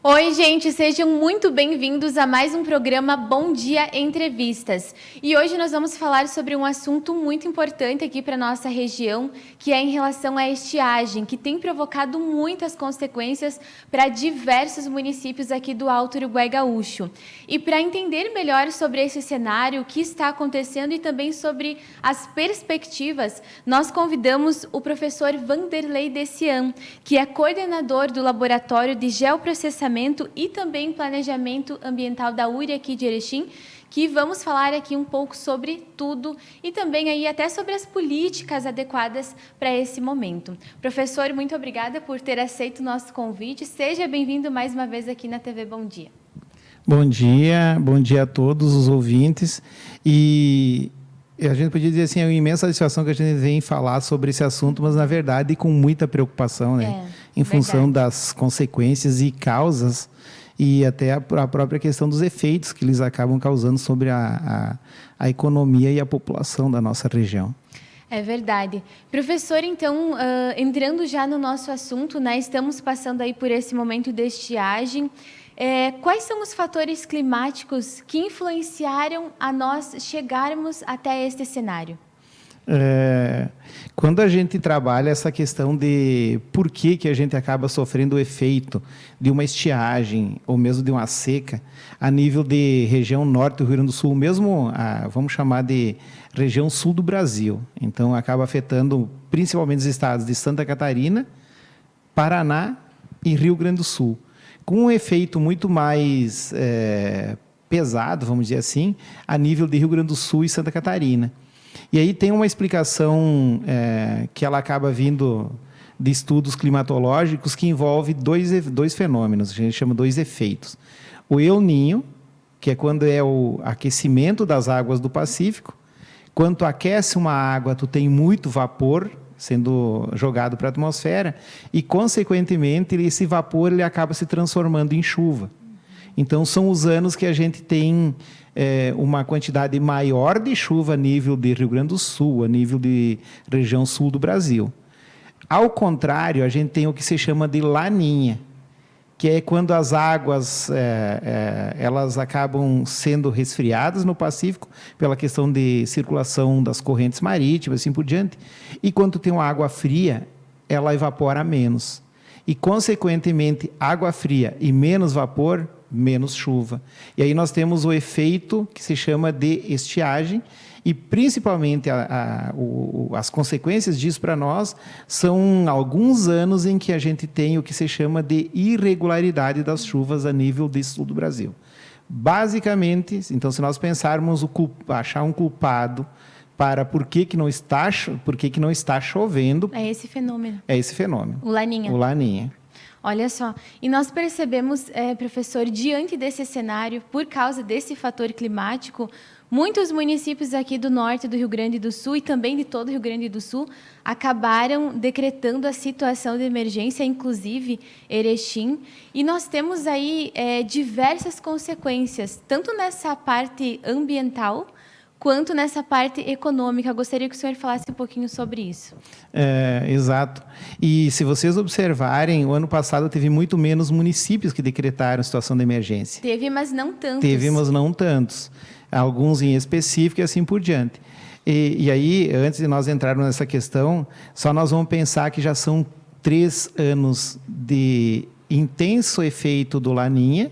Oi, gente, sejam muito bem-vindos a mais um programa Bom Dia Entrevistas. E hoje nós vamos falar sobre um assunto muito importante aqui para a nossa região, que é em relação à estiagem, que tem provocado muitas consequências para diversos municípios aqui do Alto Uruguai Gaúcho. E para entender melhor sobre esse cenário, o que está acontecendo e também sobre as perspectivas, nós convidamos o professor Vanderlei Dessian, que é coordenador do Laboratório de Geoprocessamento e também planejamento ambiental da URI aqui de Erechim, que vamos falar aqui um pouco sobre tudo e também aí até sobre as políticas adequadas para esse momento. Professor, muito obrigada por ter aceito o nosso convite. Seja bem-vindo mais uma vez aqui na TV Bom Dia. Bom dia a todos os ouvintes. E a gente podia dizer assim, é uma imensa satisfação que a gente vem falar sobre esse assunto, mas na verdade com muita preocupação, né? Em função das consequências e causas e até a própria questão dos efeitos que eles acabam causando sobre a economia e a população da nossa região. É verdade. Professor, então, entrando já no nosso assunto, né, estamos passando aí por esse momento de estiagem. Quais são os fatores climáticos que influenciaram a nós chegarmos até este cenário? Quando a gente trabalha essa questão de por que a gente acaba sofrendo o efeito de uma estiagem ou mesmo de uma seca a nível de região norte do Rio Grande do Sul, mesmo vamos chamar de região sul do Brasil, então acaba afetando principalmente os estados de Santa Catarina, Paraná e Rio Grande do Sul, com um efeito muito mais pesado, vamos dizer assim, a nível de Rio Grande do Sul e Santa Catarina. E aí tem uma explicação que ela acaba vindo de estudos climatológicos que envolve dois fenômenos, a gente chama dois efeitos. O El Niño, que é quando é o aquecimento das águas do Pacífico. Quando tu aquece uma água, tu tem muito vapor sendo jogado para a atmosfera e, consequentemente, esse vapor ele acaba se transformando em chuva. Então, são os anos que a gente tem uma quantidade maior de chuva a nível de Rio Grande do Sul, a nível de região sul do Brasil. Ao contrário, a gente tem o que se chama de laninha, que é quando as águas elas acabam sendo resfriadas no Pacífico pela questão de circulação das correntes marítimas, assim por diante, e quando tem uma água fria, ela evapora menos. E, consequentemente, água fria e menos vapor, menos chuva. E aí nós temos o efeito que se chama de estiagem e, principalmente, as consequências disso para nós são alguns anos em que a gente tem o que se chama de irregularidade das chuvas a nível de sul do Brasil. Basicamente, então, se nós pensarmos achar um culpado para por que não está chovendo... É esse fenômeno. É esse fenômeno. O Laninha. O Laninha. Olha só, e nós percebemos, professor, diante desse cenário, por causa desse fator climático, muitos municípios aqui do norte do Rio Grande do Sul e também de todo o Rio Grande do Sul acabaram decretando a situação de emergência, inclusive Erechim, e nós temos aí diversas consequências, tanto nessa parte ambiental, quanto nessa parte econômica. Eu gostaria que o senhor falasse um pouquinho sobre isso. Exato. E se vocês observarem, o ano passado teve muito menos municípios que decretaram situação de emergência. Teve, mas não tantos. Teve, mas não tantos. Alguns em específico e assim por diante. E aí, antes de nós entrarmos nessa questão, só nós vamos pensar que já são 3 anos de intenso efeito do Laninha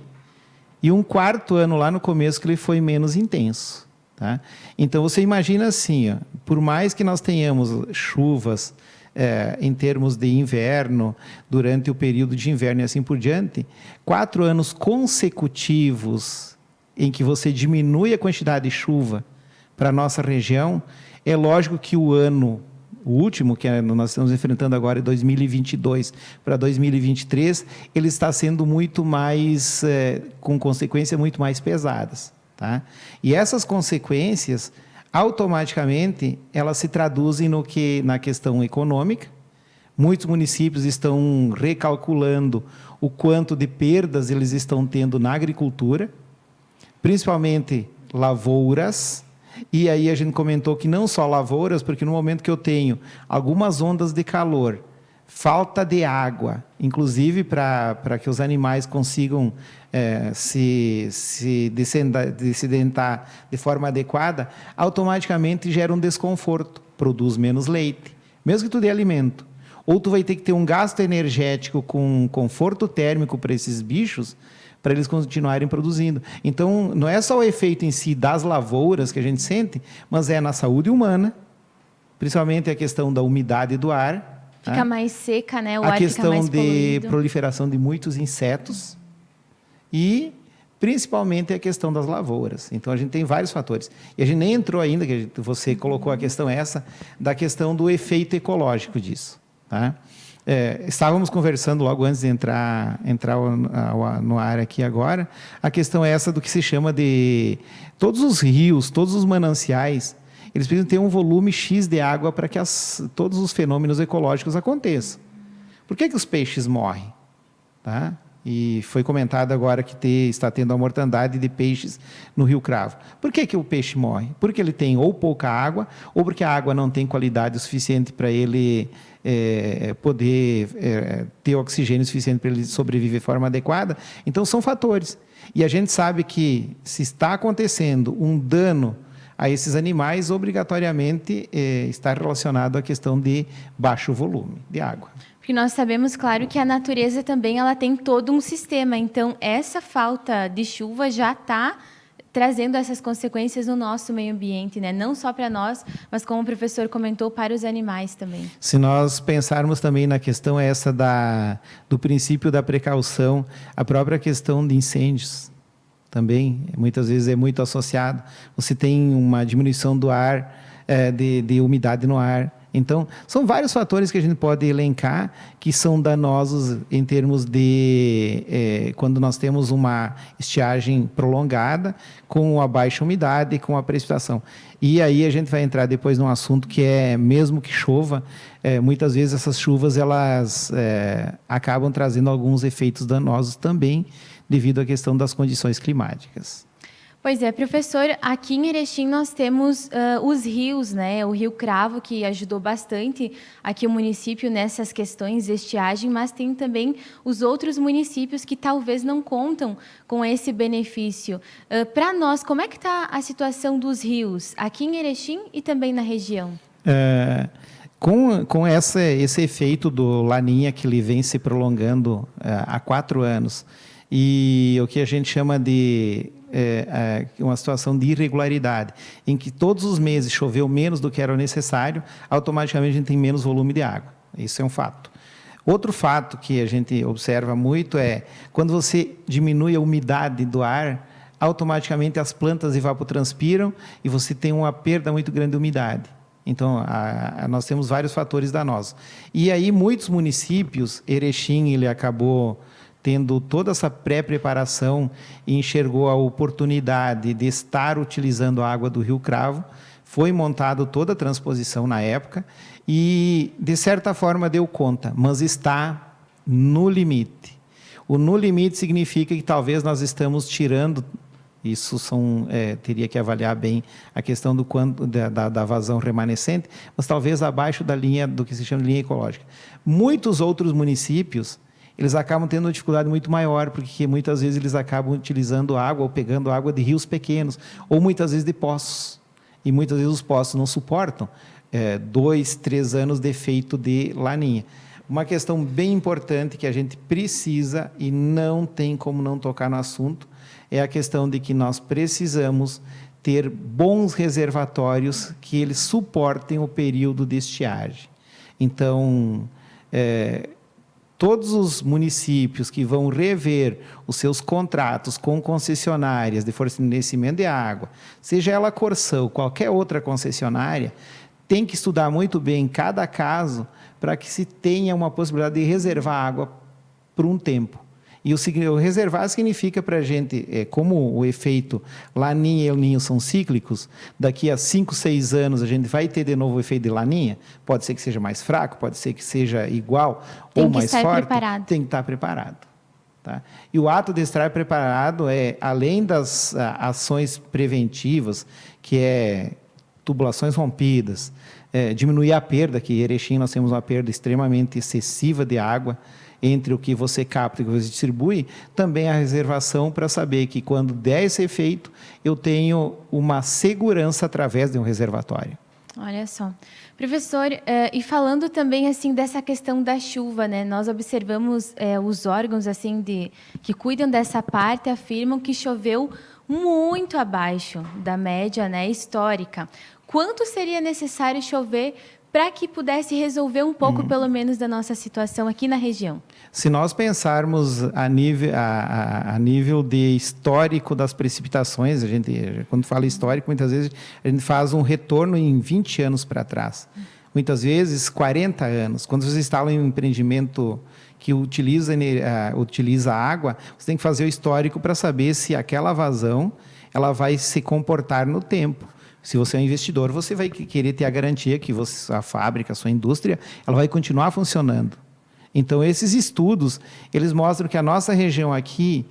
e um 4º ano lá no começo que ele foi menos intenso. Tá? Então, você imagina assim, por mais que nós tenhamos chuvas em termos de inverno, durante o período de inverno e assim por diante, 4 anos consecutivos em que você diminui a quantidade de chuva para a nossa região, é lógico que o último, que nós estamos enfrentando agora, em 2022 para 2023, ele está sendo muito mais, com consequências muito mais pesadas. Tá? E essas consequências, automaticamente, elas se traduzem na questão econômica. Muitos municípios estão recalculando o quanto de perdas eles estão tendo na agricultura, principalmente lavouras. E aí a gente comentou que não só lavouras, porque no momento que eu tenho algumas ondas de calor falta de água, inclusive para que os animais consigam se dessedentar de forma adequada, automaticamente gera um desconforto, produz menos leite, mesmo que tu dê alimento. Ou tu vai ter que ter um gasto energético com conforto térmico para esses bichos, para eles continuarem produzindo. Então, não é só o efeito em si das lavouras que a gente sente, mas é na saúde humana, principalmente a questão da umidade do ar. Fica mais seca, né? O a ar fica mais questão de poluído. proliferação de muitos insetos e, principalmente, a questão das lavouras. Então, a gente tem vários fatores. E a gente nem entrou ainda, que você colocou a questão da questão do efeito ecológico disso. Tá? Estávamos conversando logo antes de entrar no ar aqui agora, a questão é essa do que se chama de todos os rios, todos os mananciais, eles precisam ter um volume X de água para que todos os fenômenos ecológicos aconteçam. Por que os peixes morrem? Tá? E foi comentado agora que está tendo a mortandade de peixes no Rio Cravo. Por que o peixe morre? Porque ele tem ou pouca água, ou porque a água não tem qualidade o suficiente para ele poder ter oxigênio suficiente para ele sobreviver de forma adequada. Então, são fatores. E a gente sabe que, se está acontecendo um dano a esses animais, obrigatoriamente está relacionado à questão de baixo volume de água. Porque nós sabemos, claro, que a natureza também ela tem todo um sistema. Então, essa falta de chuva já está trazendo essas consequências no nosso meio ambiente, né? Não só para nós, mas, como o professor comentou, para os animais também. Se nós pensarmos também na questão essa do princípio da precaução, a própria questão de incêndios também, muitas vezes é muito associado. Você tem uma diminuição do ar, de umidade no ar. Então, são vários fatores que a gente pode elencar que são danosos em termos de quando nós temos uma estiagem prolongada com a baixa umidade e com a precipitação. E aí a gente vai entrar depois num assunto que é, mesmo que chova, muitas vezes essas chuvas elas acabam trazendo alguns efeitos danosos também devido à questão das condições climáticas. Pois é, professor, aqui em Erechim nós temos os rios, né? O Rio Cravo, que ajudou bastante aqui o município nessas questões de estiagem, mas tem também os outros municípios que talvez não contam com esse benefício. Para nós, como é que está a situação dos rios aqui em Erechim e também na região? Com esse efeito do Laninha, que ele vem se prolongando há 4 anos, e o que a gente chama de uma situação de irregularidade, em que todos os meses choveu menos do que era necessário, automaticamente a gente tem menos volume de água. Isso é um fato. Outro fato que a gente observa muito é, quando você diminui a umidade do ar, automaticamente as plantas evapotranspiram e você tem uma perda muito grande de umidade. Então, nós temos vários fatores danosos. E aí, muitos municípios, Erechim, ele acabou tendo toda essa pré-preparação e enxergou a oportunidade de estar utilizando a água do Rio Cravo, foi montada toda a transposição na época e, de certa forma, deu conta, mas está no limite. O no limite significa que talvez nós estamos tirando, isso teria que avaliar bem a questão do quanto da vazão remanescente, mas talvez abaixo da linha do que se chama de linha ecológica. Muitos outros municípios, eles acabam tendo uma dificuldade muito maior, porque muitas vezes eles acabam utilizando água ou pegando água de rios pequenos, ou muitas vezes de poços. E muitas vezes os poços não suportam 2, 3 anos de efeito de laninha. Uma questão bem importante que a gente precisa e não tem como não tocar no assunto é a questão de que nós precisamos ter bons reservatórios que eles suportem o período de estiagem. Então, todos os municípios que vão rever os seus contratos com concessionárias de fornecimento de água, seja ela Corsã ou qualquer outra concessionária, tem que estudar muito bem cada caso para que se tenha uma possibilidade de reservar água por um tempo. E o reservar significa para a gente, como o efeito Laninha e El Ninho são cíclicos, daqui a 5, 6 anos a gente vai ter de novo o efeito de Laninha, pode ser que seja mais fraco, pode ser que seja igual ou mais forte, tem que estar preparado. Tá? E o ato de estar preparado além das ações preventivas, que é tubulações rompidas, diminuir a perda, que em Erechim nós temos uma perda extremamente excessiva de água entre o que você capta e o que você distribui, também a reservação para saber que quando der esse efeito, eu tenho uma segurança através de um reservatório. Olha só. Professor, e falando também assim dessa questão da chuva, né? Nós observamos os órgãos assim que cuidam dessa parte afirmam que choveu muito abaixo da média, né, histórica. Quanto seria necessário chover para que pudesse resolver um pouco, pelo menos, da nossa situação aqui na região? Se nós pensarmos a nível de histórico das precipitações, quando fala histórico, muitas vezes a gente faz um retorno em 20 anos para trás. Muitas vezes 40 anos. Quando você instala um empreendimento que utiliza água, você tem que fazer o histórico para saber se aquela vazão ela vai se comportar no tempo. Se você é um investidor, você vai querer ter a garantia que a fábrica, a sua indústria, ela vai continuar funcionando. Então, esses estudos, eles mostram que a nossa região aqui,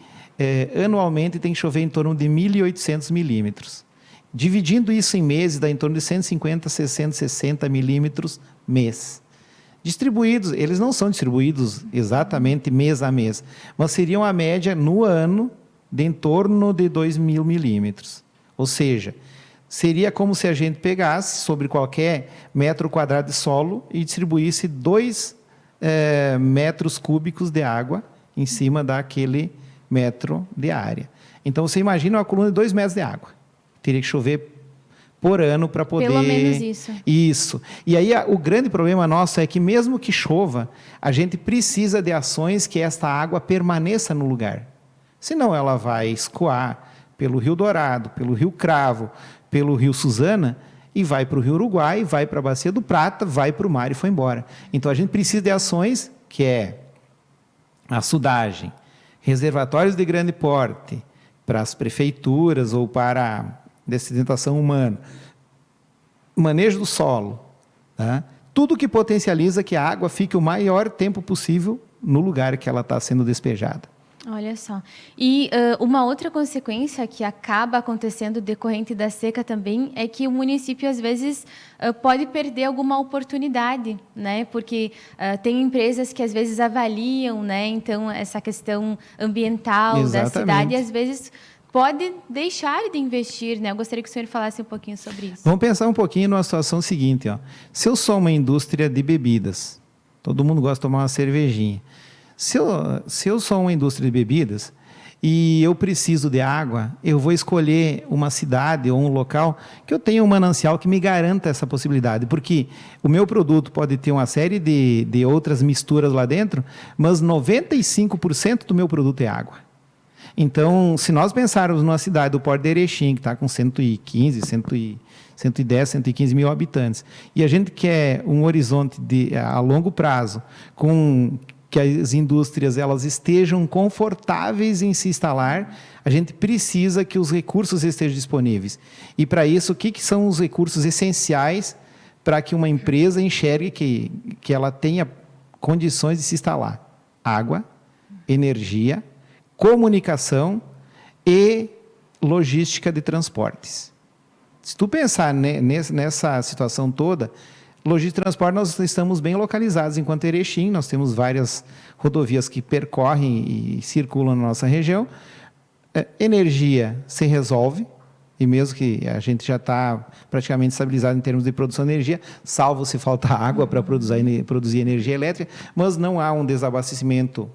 anualmente, tem que chover em torno de 1.800 milímetros. Dividindo isso em meses, dá em torno de 150, 60 milímetros mês. Distribuídos, eles não são distribuídos exatamente mês a mês, mas seriam a média no ano de em torno de 2.000 milímetros. Ou seja, seria como se a gente pegasse sobre qualquer metro quadrado de solo e distribuísse 2 metros cúbicos de água em cima daquele metro de área. Então, você imagina uma coluna de 2 metros de água. Teria que chover por ano para poder... Pelo menos isso. Isso. E aí, o grande problema nosso é que, mesmo que chova, a gente precisa de ações que esta água permaneça no lugar. Senão, ela vai escoar pelo Rio Dourado, pelo Rio Cravo, pelo Rio Suzana, e vai para o Rio Uruguai, vai para a Bacia do Prata, vai para o mar e foi embora. Então, a gente precisa de ações que é a açudagem, reservatórios de grande porte para as prefeituras ou para dessedentação humana, manejo do solo, tá? Tudo que potencializa que a água fique o maior tempo possível no lugar que ela está sendo despejada. Olha só. E uma outra consequência que acaba acontecendo decorrente da seca também é que o município, às vezes, pode perder alguma oportunidade, né? Porque tem empresas que, às vezes, avaliam, né? Então, essa questão ambiental da cidade, e, às vezes, pode deixar de investir, né? Eu gostaria que o senhor falasse um pouquinho sobre isso. Vamos pensar um pouquinho numa situação seguinte, ó. Se eu sou uma indústria de bebidas, todo mundo gosta de tomar uma cervejinha. Se eu sou uma indústria de bebidas e eu preciso de água, eu vou escolher uma cidade ou um local que eu tenha um manancial que me garanta essa possibilidade, porque o meu produto pode ter uma série de outras misturas lá dentro, mas 95% do meu produto é água. Então, se nós pensarmos numa cidade do Porto de Erechim, que está com 115, 110, 115 mil habitantes, e a gente quer um horizonte a longo prazo, com que as indústrias elas estejam confortáveis em se instalar, a gente precisa que os recursos estejam disponíveis. E, para isso, o que são os recursos essenciais para que uma empresa enxergue que ela tenha condições de se instalar? Água, energia, comunicação e logística de transportes. Se tu pensar nessa situação toda, logística de transporte, nós estamos bem localizados. Enquanto Erechim, nós temos várias rodovias que percorrem e circulam na nossa região. Energia se resolve, e mesmo que a gente já está praticamente estabilizado em termos de produção de energia, salvo se falta água para produzir energia elétrica, mas não há um desabastecimento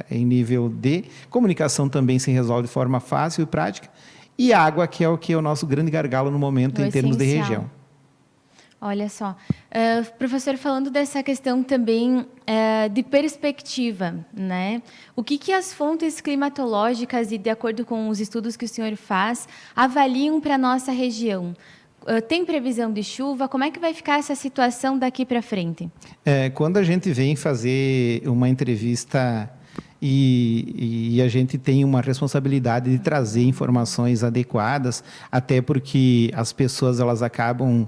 em nível de comunicação, também se resolve de forma fácil e prática, e água, que é o nosso grande gargalo no momento em termos de região. Olha só, professor, falando dessa questão também de perspectiva, né? O que as fontes climatológicas e, de acordo com os estudos que o senhor faz, avaliam para a nossa região? Tem previsão de chuva? Como é que vai ficar essa situação daqui para frente? Quando a gente vem fazer uma entrevista e a gente tem uma responsabilidade de trazer informações adequadas, até porque as pessoas elas acabam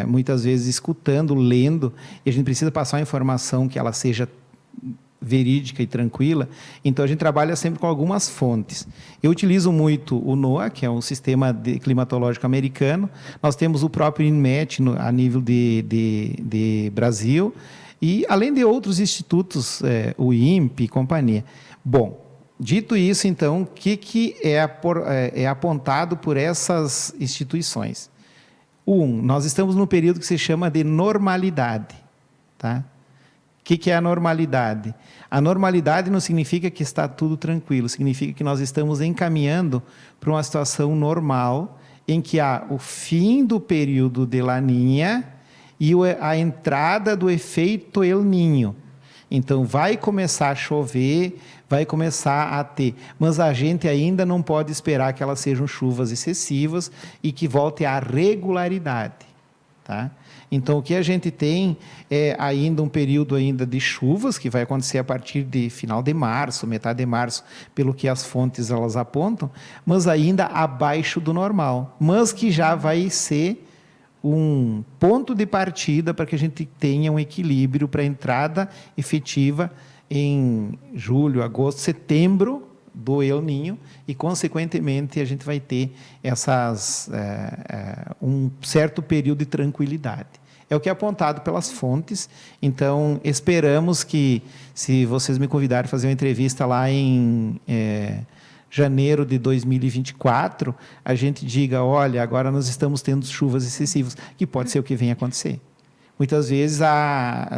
muitas vezes escutando, lendo, e a gente precisa passar uma informação que ela seja verídica e tranquila, então a gente trabalha sempre com algumas fontes. Eu utilizo muito o NOAA, que é um sistema climatológico americano. Nós temos o próprio INMET a nível de Brasil, e além de outros institutos, o INPE e companhia. Bom, dito isso, então, o que é apontado por essas instituições? Nós estamos num período que se chama de normalidade. Tá? O que é a normalidade? A normalidade não significa que está tudo tranquilo, significa que nós estamos encaminhando para uma situação normal, em que há o fim do período de Laninha e a entrada do efeito El Niño. Então, vai começar a chover, vai começar a ter, mas a gente ainda não pode esperar que elas sejam chuvas excessivas e que volte à regularidade. Tá? Então, o que a gente tem é ainda um período ainda de chuvas, que vai acontecer a partir de final de março, metade de março, pelo que as fontes elas apontam, mas ainda abaixo do normal, mas que já vai ser um ponto de partida para que a gente tenha um equilíbrio para a entrada efetiva em julho, agosto, setembro do El Niño e, consequentemente, a gente vai ter um certo período de tranquilidade. É o que é apontado pelas fontes. Então, esperamos que, se vocês me convidarem a fazer uma entrevista lá em janeiro de 2024, a gente diga, olha, agora nós estamos tendo chuvas excessivas, que pode ser o que vem acontecer. Muitas vezes,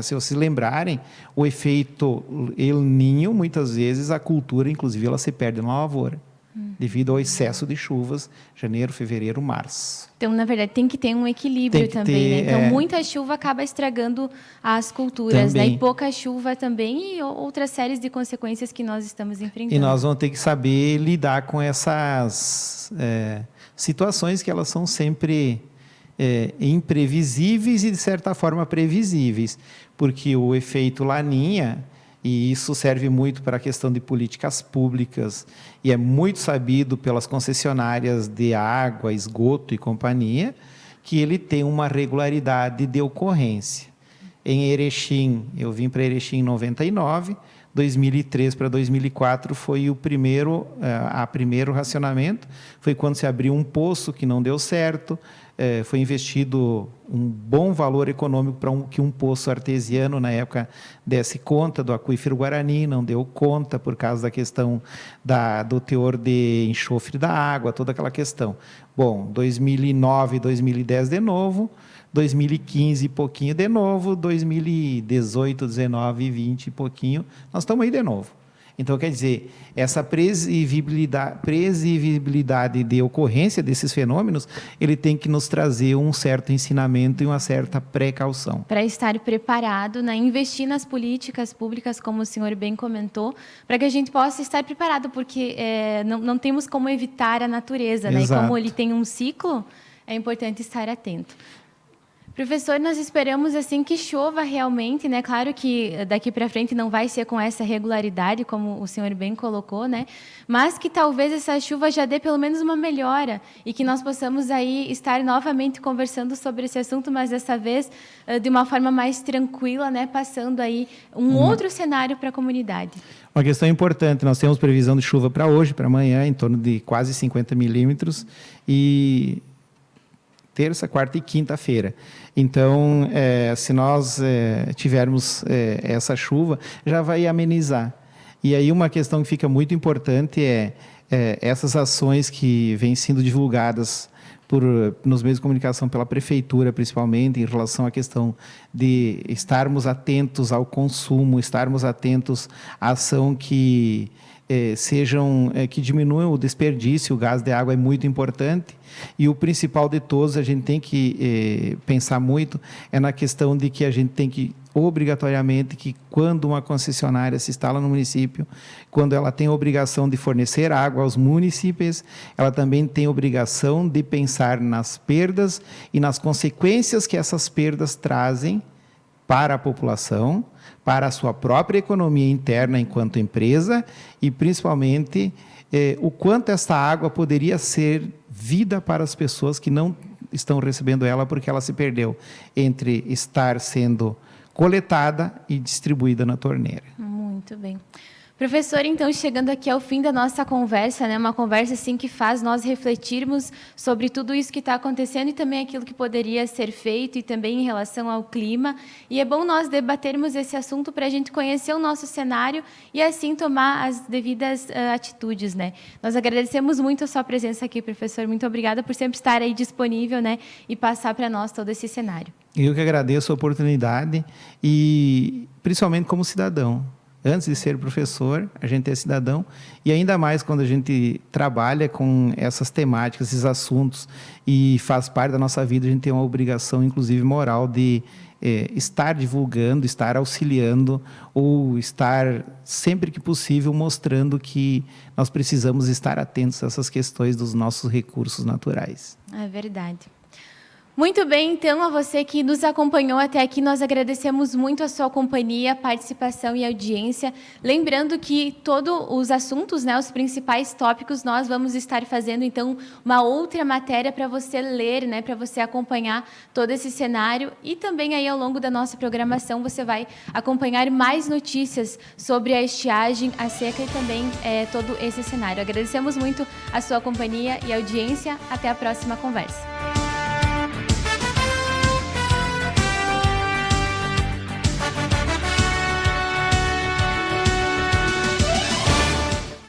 se vocês lembrarem, o efeito El Niño, muitas vezes a cultura, inclusive, ela se perde na lavoura, devido ao excesso de chuvas, janeiro, fevereiro, março. Então, na verdade, tem que ter um equilíbrio também, né? Então, muita chuva acaba estragando as culturas, né? E pouca chuva também, e outras séries de consequências que nós estamos enfrentando. E nós vamos ter que saber lidar com essas situações que elas são sempre imprevisíveis e, de certa forma, previsíveis, porque o efeito Laninha, e isso serve muito para a questão de políticas públicas, e é muito sabido pelas concessionárias de água, esgoto e companhia, que ele tem uma regularidade de ocorrência. Em Erechim, eu vim para Erechim em 99, 2003 para 2004 foi o primeiro racionamento, foi quando se abriu um poço que não deu certo, foi investido um bom valor econômico para que um poço artesiano, na época, desse conta do aquífero Guarani, não deu conta por causa da questão do teor de enxofre da água, toda aquela questão. Bom, 2009, 2010 de novo, 2015 e pouquinho de novo, 2018, 19 e 20 e pouquinho, nós estamos aí de novo. Então, quer dizer, essa previsibilidade de ocorrência desses fenômenos, ele tem que nos trazer um certo ensinamento e uma certa precaução. Para estar preparado, né? Investir nas políticas públicas, como o senhor bem comentou, para que a gente possa estar preparado, porque não temos como evitar a natureza, né? E como ele tem um ciclo, é importante estar atento. Professor, nós esperamos assim que chova realmente, né? Claro que daqui para frente não vai ser com essa regularidade, como o senhor bem colocou, né? Mas que talvez essa chuva já dê pelo menos uma melhora e que nós possamos aí estar novamente conversando sobre esse assunto, mas dessa vez de uma forma mais tranquila, né? Passando aí um outro cenário para a comunidade. Uma questão importante, nós temos previsão de chuva para hoje, para amanhã, em torno de quase 50 milímetros, e terça, quarta e quinta-feira. Então, se nós tivermos essa chuva, já vai amenizar. E aí uma questão que fica muito importante essas ações que vêm sendo divulgadas nos meios de comunicação pela prefeitura, principalmente, em relação à questão de estarmos atentos ao consumo, estarmos atentos à ação que que diminuam o desperdício. O gás de água é muito importante, e o principal de todos, a gente tem que pensar muito, é na questão de que a gente tem que, obrigatoriamente, que quando uma concessionária se instala no município, quando ela tem a obrigação de fornecer água aos municípios, ela também tem a obrigação de pensar nas perdas e nas consequências que essas perdas trazem para a população, para a sua própria economia interna enquanto empresa, e principalmente o quanto essa água poderia ser vida para as pessoas que não estão recebendo ela porque ela se perdeu entre estar sendo coletada e distribuída na torneira. Muito Muito bem. Professor, então, chegando aqui ao fim da nossa conversa, né, uma conversa assim que faz nós refletirmos sobre tudo isso que está acontecendo e também aquilo que poderia ser feito e também em relação ao clima. E é bom nós debatermos esse assunto para a gente conhecer o nosso cenário e assim tomar as devidas atitudes, né? Nós agradecemos muito a sua presença aqui, professor. Muito obrigada por sempre estar aí disponível, né, e passar para nós todo esse cenário. Eu que agradeço a oportunidade e principalmente como cidadão. Antes de ser professor, a gente é cidadão, e ainda mais quando a gente trabalha com essas temáticas, esses assuntos, e faz parte da nossa vida, a gente tem uma obrigação, inclusive moral, de estar divulgando, estar auxiliando, ou estar, sempre que possível, mostrando que nós precisamos estar atentos a essas questões dos nossos recursos naturais. É verdade. Muito bem, então, a você que nos acompanhou até aqui, nós agradecemos muito a sua companhia, participação e audiência. Lembrando que todos os assuntos, né, os principais tópicos, nós vamos estar fazendo, então, uma outra matéria para você ler, né, para você acompanhar todo esse cenário. E também aí, ao longo da nossa programação, você vai acompanhar mais notícias sobre a estiagem, a seca e também todo esse cenário. Agradecemos muito a sua companhia e audiência. Até a próxima conversa.